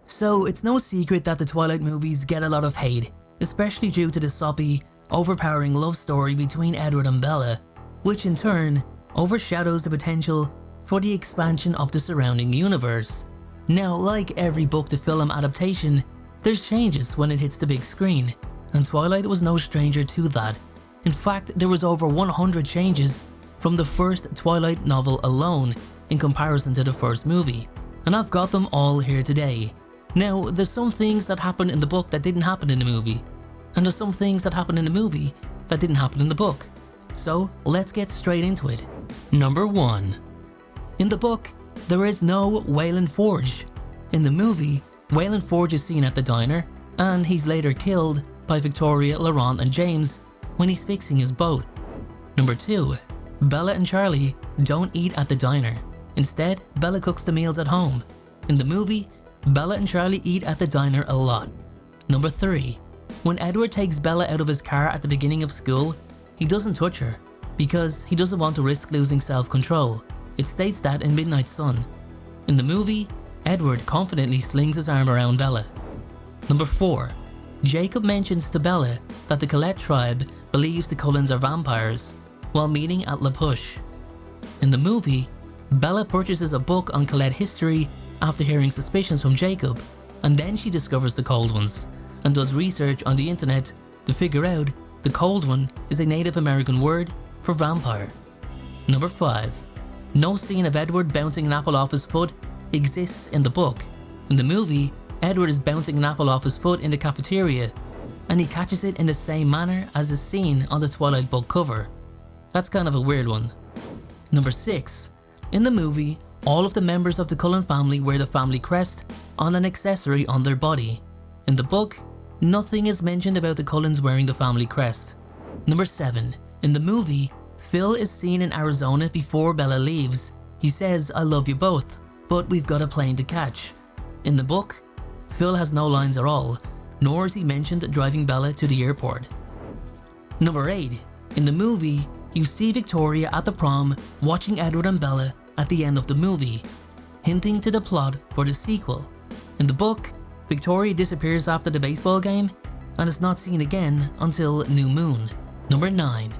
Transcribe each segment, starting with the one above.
So it's no secret that the Twilight movies get a lot of hate, especially due to the soppy, overpowering love story between Edward and Bella, which in turn overshadows the potential for the expansion of the surrounding universe. Now, like every book to film adaptation, there's changes when it hits the big screen, and Twilight was no stranger to that. In fact, there was over 100 changes from the first Twilight novel alone in comparison to the first movie, and I've got them all here today. Now, there's some things that happened in the book that didn't happen in the movie, and there's some things that happened in the movie that didn't happen in the book. So let's get straight into it. Number 1. In the book, there is no Wayland Forge. In the movie, Wayland Forge is seen at the diner, and he's later killed by Victoria, Laurent and James when he's fixing his boat. Number 2. Bella and Charlie don't eat at the diner. Instead, Bella cooks the meals at home. In the movie, Bella and Charlie eat at the diner a lot. Number 3. When Edward takes Bella out of his car at the beginning of school, he doesn't touch her because he doesn't want to risk losing self-control. It states that in Midnight Sun. In the movie, Edward confidently slings his arm around Bella. Number 4. Jacob mentions to Bella that the Colette tribe believes the Cullens are vampires while meeting at La Push. In the movie, Bella purchases a book on Colette history after hearing suspicions from Jacob, and then she discovers the Cold Ones and does research on the internet to figure out the Cold One is a Native American word for vampire. Number 5. No scene of Edward bouncing an apple off his foot exists in the book. In the movie, Edward is bouncing an apple off his foot in the cafeteria, and he catches it in the same manner as is seen on the Twilight book cover. That's kind of a weird one. Number 6. In the movie, all of the members of the Cullen family wear the family crest on an accessory on their body. In the book, nothing is mentioned about the Cullens wearing the family crest. Number 7. In the movie, Phil is seen in Arizona before Bella leaves. He says, "I love you both, but we've got a plane to catch." In the book, Phil has no lines at all, nor is he mentioned driving Bella to the airport. Number 8. In the movie, you see Victoria at the prom watching Edward and Bella at the end of the movie, hinting to the plot for the sequel. In the book, Victoria disappears after the baseball game and is not seen again until New Moon. Number 9.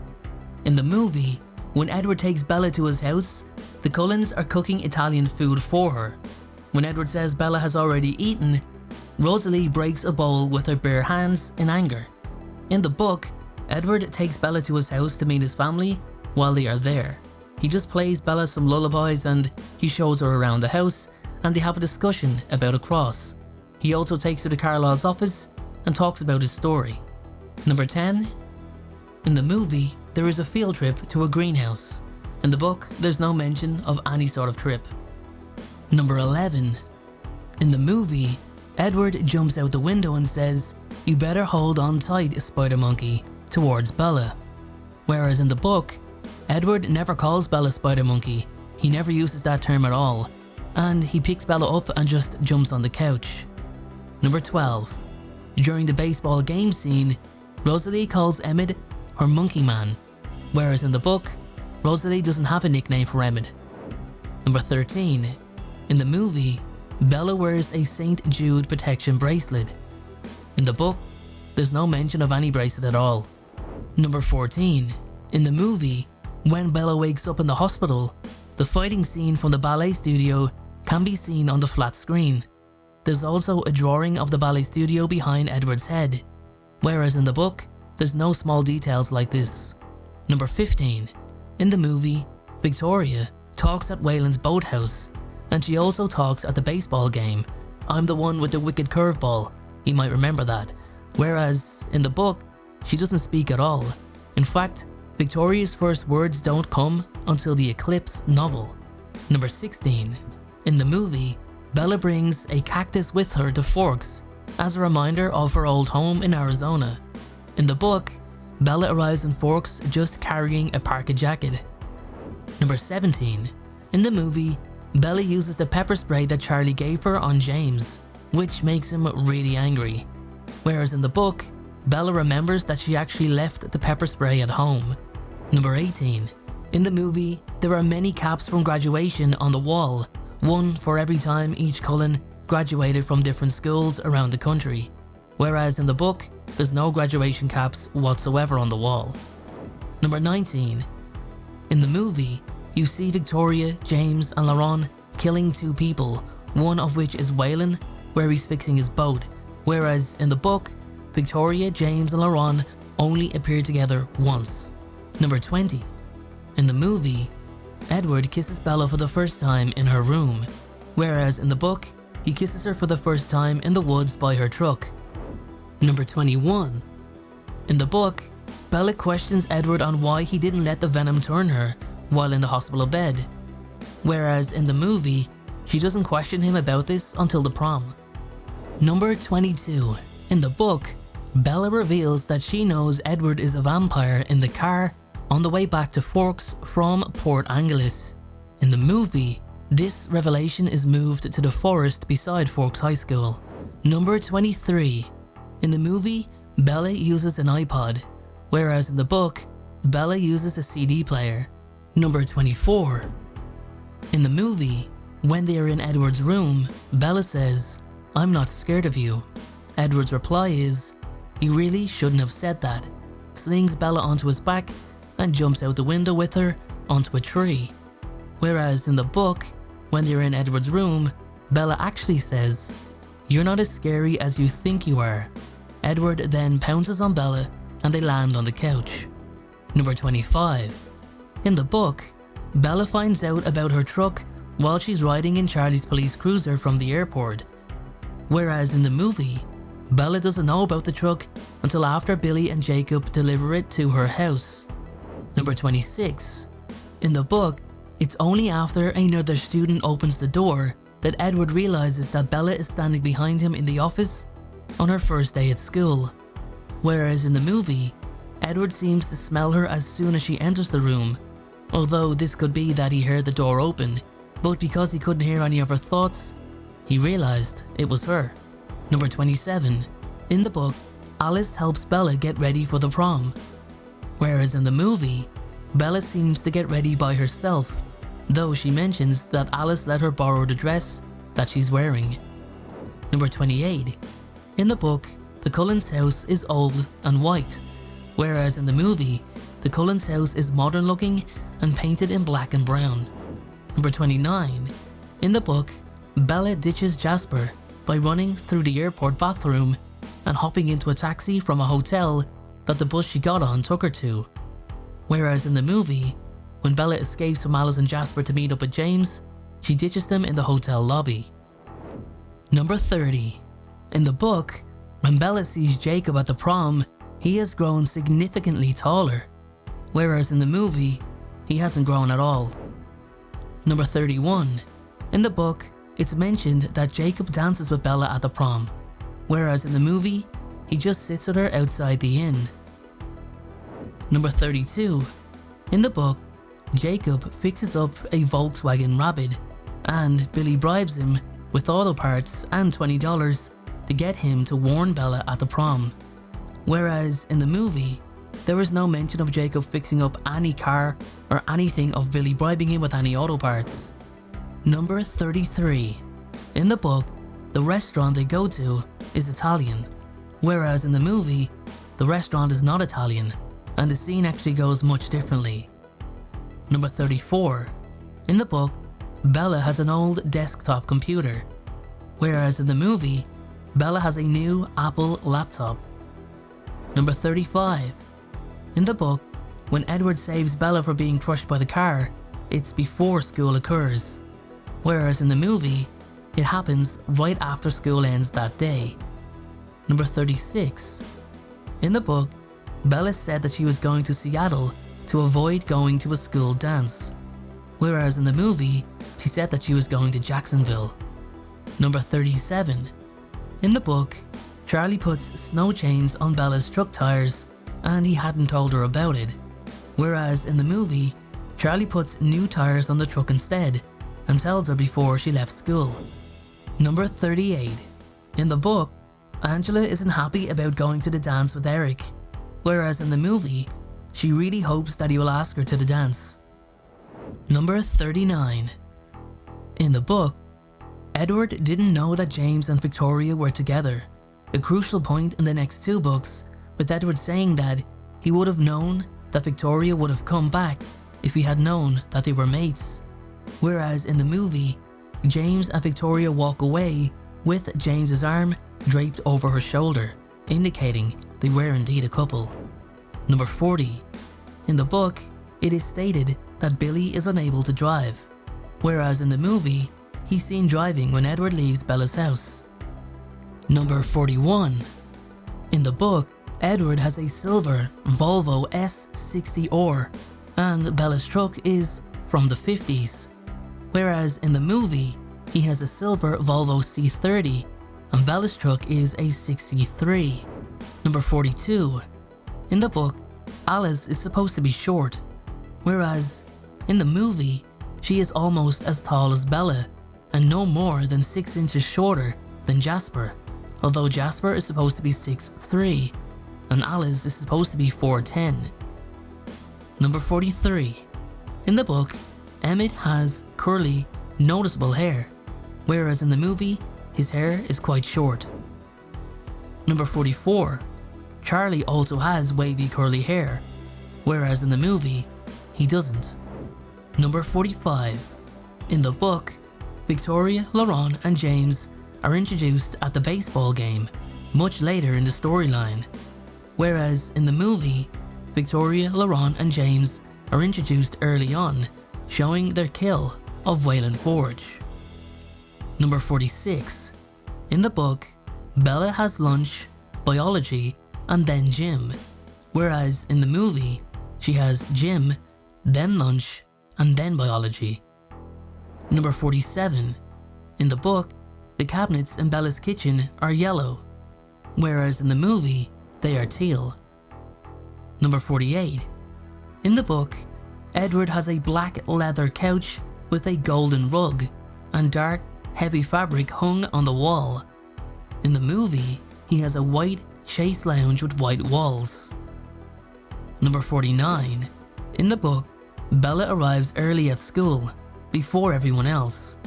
In the movie, when Edward takes Bella to his house, the Cullens are cooking Italian food for her. When Edward says Bella has already eaten, Rosalie breaks a bowl with her bare hands in anger. In the book, Edward takes Bella to his house to meet his family while they are there. He just plays Bella some lullabies and he shows her around the house, and they have a discussion about a cross. He also takes her to Carlisle's office and talks about his story. Number 10. In the movie, there is a field trip to a greenhouse. In the book, there's no mention of any sort of trip. Number 11. In the movie, Edward jumps out the window and says, "You better hold on tight, Spider Monkey," towards Bella. Whereas in the book, Edward never calls Bella Spider Monkey. He never uses that term at all, and he picks Bella up and just jumps on the couch. Number 12. During the baseball game scene, Rosalie calls Emmett her Monkey Man, whereas in the book, Rosalie doesn't have a nickname for Emmett. Number 13. In the movie, Bella wears a St. Jude protection bracelet. In the book, there's no mention of any bracelet at all. Number 14. In the movie, when Bella wakes up in the hospital, the fighting scene from the ballet studio can be seen on the flat screen. There's also a drawing of the ballet studio behind Edward's head, whereas in the book, there's no small details like this. Number 15. In the movie, Victoria talks at Wayland's boathouse, and she also talks at the baseball game. "I'm the one with the wicked curveball," you might remember that. Whereas in the book, she doesn't speak at all. In fact, Victoria's first words don't come until the Eclipse novel. Number 16. In the movie, Bella brings a cactus with her to Forks as a reminder of her old home in Arizona. In the book, Bella arrives in Forks just carrying a parka jacket. Number 17. In the movie, Bella uses the pepper spray that Charlie gave her on James, which makes him really angry. Whereas in the book, Bella remembers that she actually left the pepper spray at home. Number 18. In the movie, there are many caps from graduation on the wall, one for every time each Cullen graduated from different schools around the country, whereas in the book, there's no graduation caps whatsoever on the wall. Number 19. In the movie, you see Victoria, James and Laurent killing 2 people, one of which is Waylon, where he's fixing his boat, whereas in the book, Victoria, James and Laurent only appear together once. Number 20. In the movie, Edward kisses Bella for the first time in her room, whereas in the book, he kisses her for the first time in the woods by her truck. Number 21. In the book, Bella questions Edward on why he didn't let the venom turn her while in the hospital bed, whereas in the movie, she doesn't question him about this until the prom. Number 22. In the book, Bella reveals that she knows Edward is a vampire in the car on the way back to Forks from Port Angeles. In the movie, this revelation is moved to the forest beside Forks High School. Number 23. In the movie, Bella uses an iPod, whereas in the book, Bella uses a CD player. Number 24. In the movie, when they are in Edward's room, Bella says, "I'm not scared of you." Edward's reply is, "You really shouldn't have said that," slings Bella onto his back and jumps out the window with her onto a tree. Whereas in the book, when they're in Edward's room, Bella actually says, "You're not as scary as you think you are." Edward then pounces on Bella and they land on the couch. Number 25. In the book, Bella finds out about her truck while she's riding in Charlie's police cruiser from the airport. Whereas in the movie, Bella doesn't know about the truck until after Billy and Jacob deliver it to her house. Number 26. In the book, it's only after another student opens the door that Edward realizes that Bella is standing behind him in the office on her first day at school. Whereas in the movie, Edward seems to smell her as soon as she enters the room, although this could be that he heard the door open, but because he couldn't hear any of her thoughts, he realized it was her. Number 27. In the book, Alice helps Bella get ready for the prom, whereas in the movie, Bella seems to get ready by herself, though she mentions that Alice let her borrow the dress that she's wearing. Number 28. In the book, the Cullens' house is old and white, whereas in the movie, the Cullens' house is modern looking and painted in black and brown. Number 29. In the book, Bella ditches Jasper by running through the airport bathroom and hopping into a taxi from a hotel that the bus she got on took her to. Whereas in the movie, when Bella escapes from Alice and Jasper to meet up with James, she ditches them in the hotel lobby. Number 30. In the book, when Bella sees Jacob at the prom, he has grown significantly taller, whereas in the movie, he hasn't grown at all. Number 31. In the book, it's mentioned that Jacob dances with Bella at the prom, whereas in the movie, he just sits with her outside the inn. Number 32. In the book, Jacob fixes up a Volkswagen Rabbit, and Billy bribes him with auto parts and $20 to get him to warn Bella at the prom. Whereas in the movie, there is no mention of Jacob fixing up any car or anything of Billy bribing him with any auto parts. Number 33. In the book, the restaurant they go to is Italian, whereas in the movie, the restaurant is not Italian, and the scene actually goes much differently. Number 34. In the book, Bella has an old desktop computer, whereas in the movie, Bella has a new Apple laptop. Number 35. In the book, when Edward saves Bella from being crushed by the car, it's before school occurs, whereas in the movie, it happens right after school ends that day. Number 36. In the book, Bella said that she was going to Seattle to avoid going to a school dance, whereas in the movie, she said that she was going to Jacksonville. Number 37. In the book, Charlie puts snow chains on Bella's truck tires and he hadn't told her about it, whereas in the movie, Charlie puts new tires on the truck instead and tells her before she left school. Number 38. In the book, Angela isn't happy about going to the dance with Eric, whereas in the movie, she really hopes that he will ask her to the dance. Number 39. In the book, Edward didn't know that James and Victoria were together, a crucial point in the next two books, with Edward saying that he would have known that Victoria would have come back if he had known that they were mates. Whereas in the movie, James and Victoria walk away with James's arm draped over her shoulder, indicating they were indeed a couple. Number 40. In the book, it is stated that Billy is unable to drive, whereas in the movie, he's seen driving when Edward leaves Bella's house. Number 41. In the book, Edward has a silver Volvo S60R, and Bella's truck is from the 50s, whereas in the movie, he has a silver Volvo C30, and Bella's truck is a 63. Number 42. In the book, Alice is supposed to be short, whereas in the movie, she is almost as tall as Bella, and no more than 6 inches shorter than Jasper, although Jasper is supposed to be 6'3", and Alice is supposed to be 4'10". Number 43. In the book, Emmett has curly, noticeable hair, whereas in the movie, his hair is quite short. Number 44. Charlie also has wavy curly hair, whereas in the movie, he doesn't. Number 45. In the book, Victoria, Laurent and James are introduced at the baseball game much later in the storyline, whereas in the movie, Victoria, Laurent and James are introduced early on, showing their kill of Wayland Forge. Number 46. In the book, Bella has lunch, biology, and then gym, whereas in the movie, she has gym, then lunch, and then biology. Number 47. In the book, the cabinets in Bella's kitchen are yellow, whereas in the movie, they are teal. Number 48. In the book, Edward has a black leather couch with a golden rug and dark, heavy fabric hung on the wall. In the movie, he has a white chase lounge with white walls. Number 49. In the book, Bella arrives early at school, before everyone else,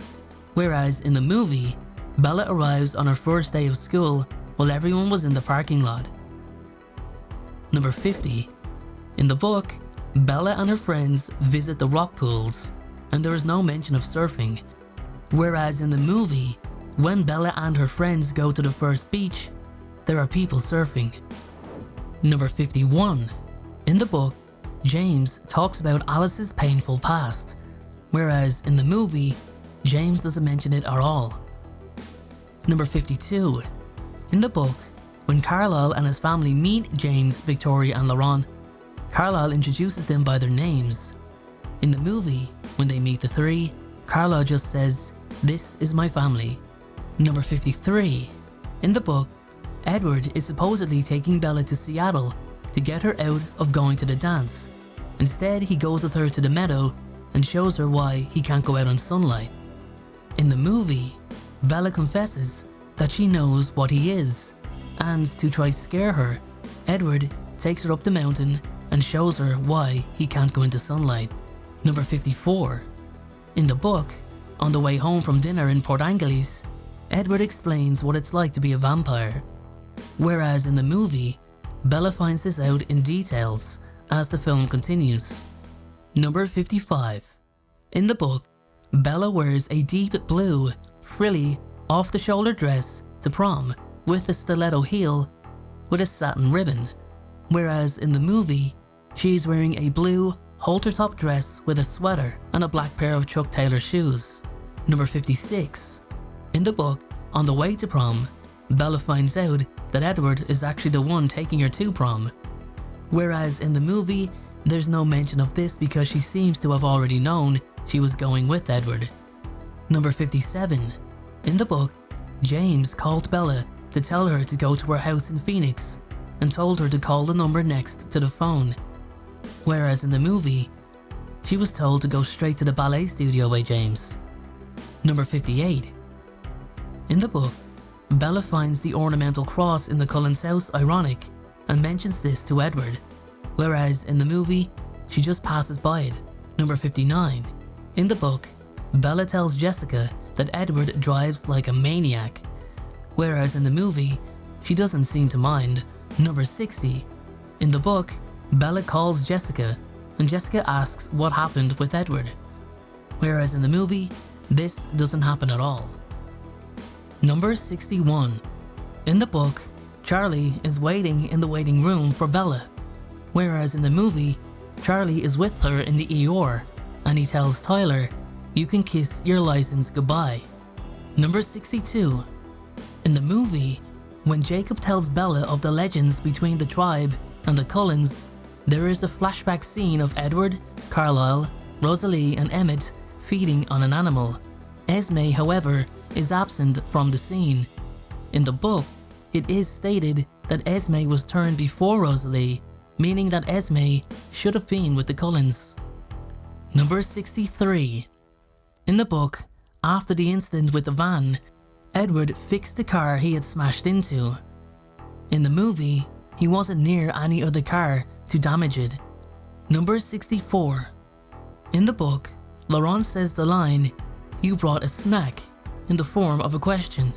whereas in the movie, Bella arrives on her first day of school while everyone was in the parking lot. Number 50. In the book, Bella and her friends visit the rock pools, and there is no mention of surfing, whereas in the movie, when Bella and her friends go to the first beach, there are people surfing. Number 51. In the book, James talks about Alice's painful past, whereas in the movie, James doesn't mention it at all. Number 52. In the book, when Carlisle and his family meet James, Victoria and Laurent, Carlisle introduces them by their names. In the movie, when they meet the three, Carlisle just says, "This is my family." Number 53. In the book, Edward is supposedly taking Bella to Seattle to get her out of going to the dance. Instead, he goes with her to the meadow and shows her why he can't go out on sunlight. In the movie, Bella confesses that she knows what he is, and to try scare her, Edward takes her up the mountain and shows her why he can't go into sunlight. Number 54. In the book, on the way home from dinner in Port Angeles, Edward explains what it's like to be a vampire, whereas in the movie, Bella finds this out in details as the film continues. Number 55. In the book, Bella wears a deep blue, frilly, off-the-shoulder dress to prom with a stiletto heel with a satin ribbon, whereas in the movie, she's wearing a blue, halter-top dress with a sweater and a black pair of Chuck Taylor shoes. Number 56. In the book, on the way to prom, Bella finds out that Edward is actually the one taking her to prom, whereas in the movie, there's no mention of this because she seems to have already known she was going with Edward. Number 57. In the book, James called Bella to tell her to go to her house in Phoenix and told her to call the number next to the phone, whereas in the movie, she was told to go straight to the ballet studio by James. Number 58. In the book, Bella finds the ornamental cross in the Cullens' house ironic and mentions this to Edward, whereas in the movie, she just passes by it. Number 59. In the book, Bella tells Jessica that Edward drives like a maniac, whereas in the movie, she doesn't seem to mind. Number 60. In the book, Bella calls Jessica, and Jessica asks what happened with Edward, whereas in the movie, this doesn't happen at all. Number 61. In the book, Charlie is waiting in the waiting room for Bella, whereas in the movie, Charlie is with her in the ER, and he tells Tyler, "You can kiss your license goodbye." Number 62. In the movie, when Jacob tells Bella of the legends between the tribe and the Cullens, there is a flashback scene of Edward, Carlisle, Rosalie and Emmett feeding on an animal. Esme, however, is absent from the scene. In the book, it is stated that Esme was turned before Rosalie, meaning that Esme should have been with the Cullens. Number 63. In the book, after the incident with the van, Edward fixed the car he had smashed into. In the movie, he wasn't near any other car to damage it. Number 64. In the book, Laurent says the line, "You brought a snack," in the form of a question.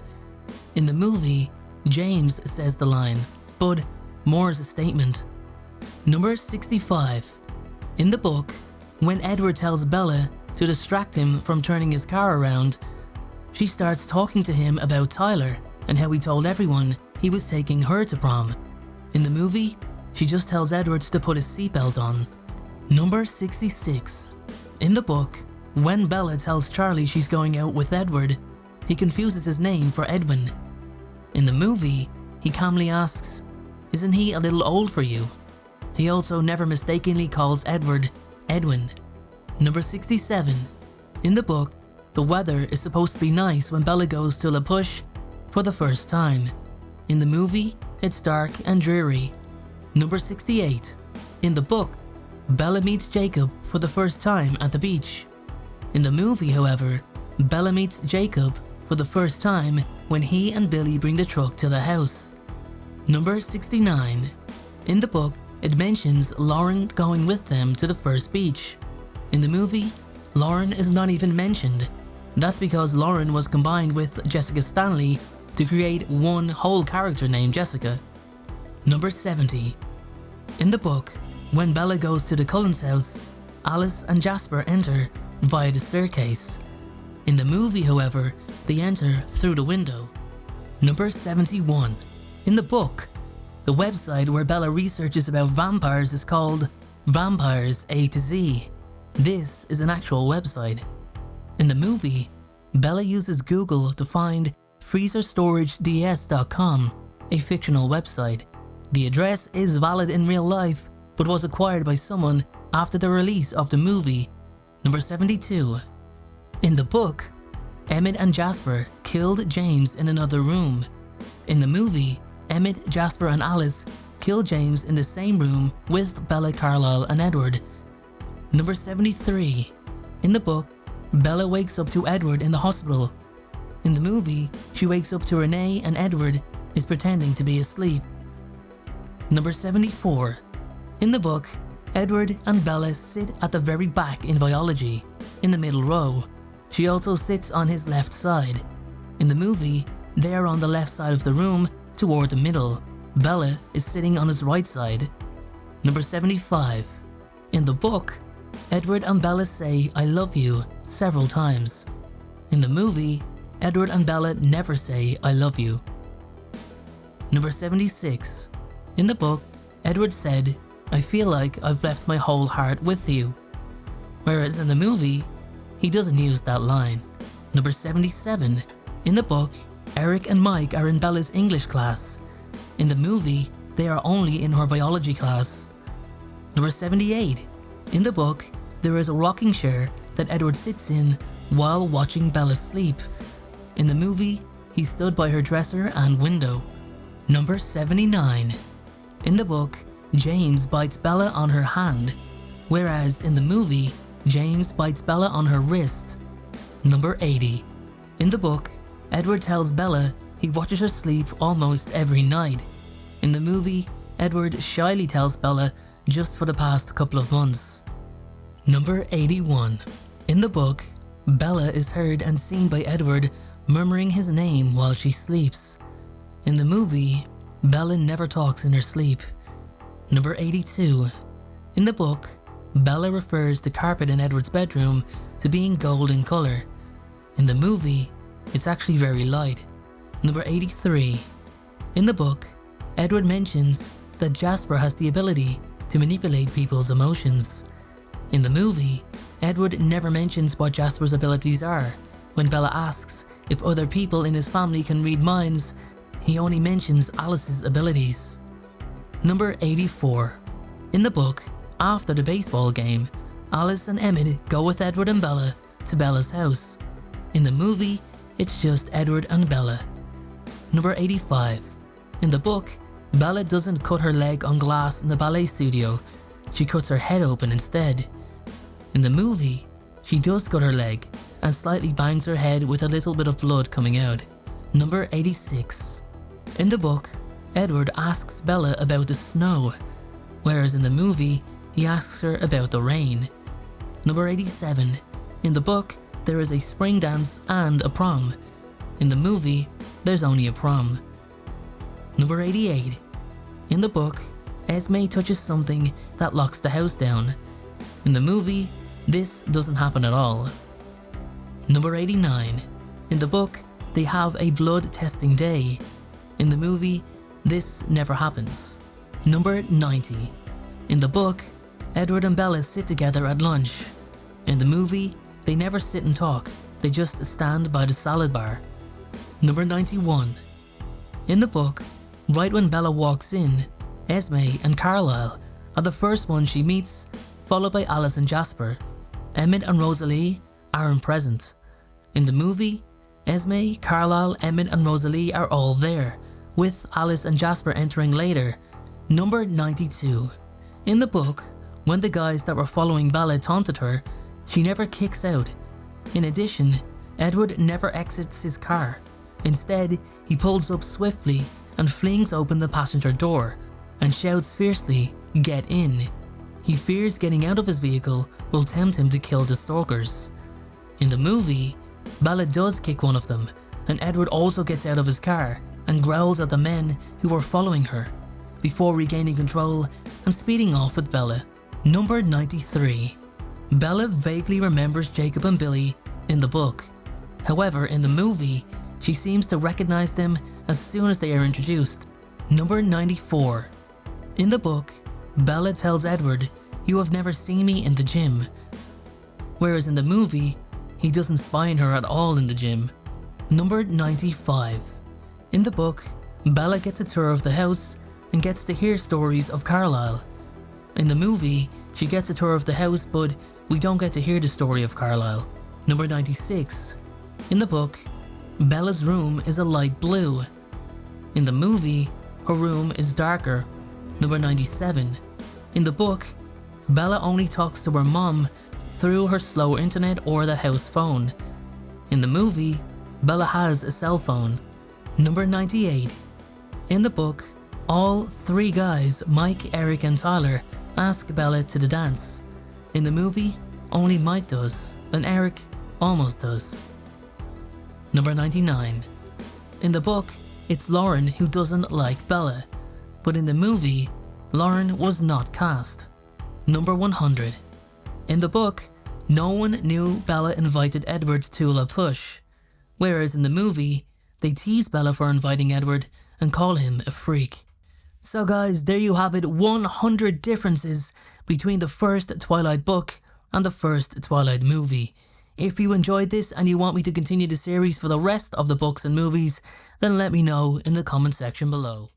In the movie, James says the line, but more as a statement. Number 65. In the book, when Edward tells Bella to distract him from turning his car around, she starts talking to him about Tyler and how he told everyone he was taking her to prom. In the movie, she just tells Edward to put his seatbelt on. Number 66. In the book, when Bella tells Charlie she's going out with Edward, he confuses his name for Edwin. In the movie, he calmly asks, "Isn't he a little old for you?" He also never mistakenly calls Edward Edwin. Number 67. In the book, the weather is supposed to be nice when Bella goes to La Push for the first time. In the movie, it's dark and dreary. Number 68. In the book, Bella meets Jacob for the first time at the beach. In the movie, however, Bella meets Jacob for the first time when he and Billy bring the truck to the house. Number 69. In the book, it mentions Lauren going with them to the first beach. In the movie, Lauren is not even mentioned. That's because Lauren was combined with Jessica Stanley to create one whole character named Jessica. Number 70. In the book, when Bella goes to the Cullens' house, Alice and Jasper enter via the staircase. In the movie, however, they enter through the window. Number 71. In the book, the website where Bella researches about vampires is called Vampires A to Z. This is an actual website. In the movie, Bella uses Google to find freezerstorage.ds.com, a fictional website. The address is valid in real life, but was acquired by someone after the release of the movie. Number 72. In the book, Emmett and Jasper killed James in another room. In the movie, Emmett, Jasper and Alice kill James in the same room with Bella, Carlisle and Edward. Number 73. In the book, Bella wakes up to Edward in the hospital. In the movie, she wakes up to Renee and Edward is pretending to be asleep. Number 74. In the book, Edward and Bella sit at the very back in biology, in the middle row. She also sits on his left side. In the movie, they are on the left side of the room toward the middle. Bella is sitting on his right side. Number 75. In the book, Edward and Bella say "I love you" several times. In the movie, Edward and Bella never say "I love you." Number 76. In the book, Edward said, "I feel like I've left my whole heart with you," whereas in the movie, he doesn't use that line. Number 77. In the book, Eric and Mike are in Bella's English class. In the movie, they are only in her biology class. Number 78. In the book, there is a rocking chair that Edward sits in while watching Bella sleep. In the movie, he stood by her dresser and window. Number 79. In the book, James bites Bella on her hand, whereas in the movie, James bites Bella on her wrist. Number 80. In the book, Edward tells Bella he watches her sleep almost every night. In the movie, Edward shyly tells Bella just for the past couple of months. Number 81. In the book, Bella is heard and seen by Edward murmuring his name while she sleeps. In the movie, Bella never talks in her sleep. Number 82. In the book, Bella refers the carpet in Edward's bedroom to being gold in colour. In the movie, it's actually very light. Number 83. In the book, Edward mentions that Jasper has the ability to manipulate people's emotions. In the movie, Edward never mentions what Jasper's abilities are. When Bella asks if other people in his family can read minds, he only mentions Alice's abilities. Number 84. In the book, after the baseball game, Alice and Emmett go with Edward and Bella to Bella's house. In the movie, it's just Edward and Bella. Number 85. In the book, Bella doesn't cut her leg on glass in the ballet studio, she cuts her head open instead. In the movie, she does cut her leg and slightly bangs her head with a little bit of blood coming out. Number 86. In the book, Edward asks Bella about the snow, whereas in the movie, he asks her about the rain. Number 87. In the book, there is a spring dance and a prom. In the movie, there's only a prom. Number 88. In the book, Esme touches something that locks the house down. In the movie, this doesn't happen at all. Number 89. In the book, they have a blood testing day. In the movie, this never happens. Number 90. In the book, Edward and Bella sit together at lunch. In the movie, they never sit and talk, they just stand by the salad bar. Number 91. In the book, right when Bella walks in, Esme and Carlisle are the first ones she meets, followed by Alice and Jasper. Emmett and Rosalie aren't present. In the movie, Esme, Carlisle, Emmett and Rosalie are all there, with Alice and Jasper entering later. Number 92. In the book, when the guys that were following Bella taunted her, she never kicks out. In addition, Edward never exits his car. Instead, he pulls up swiftly and flings open the passenger door and shouts fiercely, "Get in." He fears getting out of his vehicle will tempt him to kill the stalkers. In the movie, Bella does kick one of them, and Edward also gets out of his car and growls at the men who were following her, before regaining control and speeding off with Bella. Number 93. Bella vaguely remembers Jacob and Billy in the book. However, in the movie, she seems to recognize them as soon as they are introduced. Number 94. In the book, Bella tells Edward, "You have never seen me in the gym." Whereas in the movie, he doesn't spy on her at all in the gym. Number 95. In the book, Bella gets a tour of the house and gets to hear stories of Carlisle. In the movie, she gets a tour of the house, but we don't get to hear the story of Carlisle. Number 96. In the book, Bella's room is a light blue. In the movie, her room is darker. Number 97. In the book, Bella only talks to her mom through her slow internet or the house phone. In the movie, Bella has a cell phone. Number 98. In the book, all three guys, Mike, Eric and Tyler, ask Bella to the dance. In the movie, only Mike does, and Eric almost does. Number 99. In the book, it's Lauren who doesn't like Bella, but in the movie, Lauren was not cast. Number 100. In the book, no one knew Bella invited Edward to La Push, whereas in the movie, they tease Bella for inviting Edward and call him a freak. So guys, there you have it, 100 differences between the first Twilight book and the first Twilight movie. If you enjoyed this and you want me to continue the series for the rest of the books and movies, then let me know in the comment section below.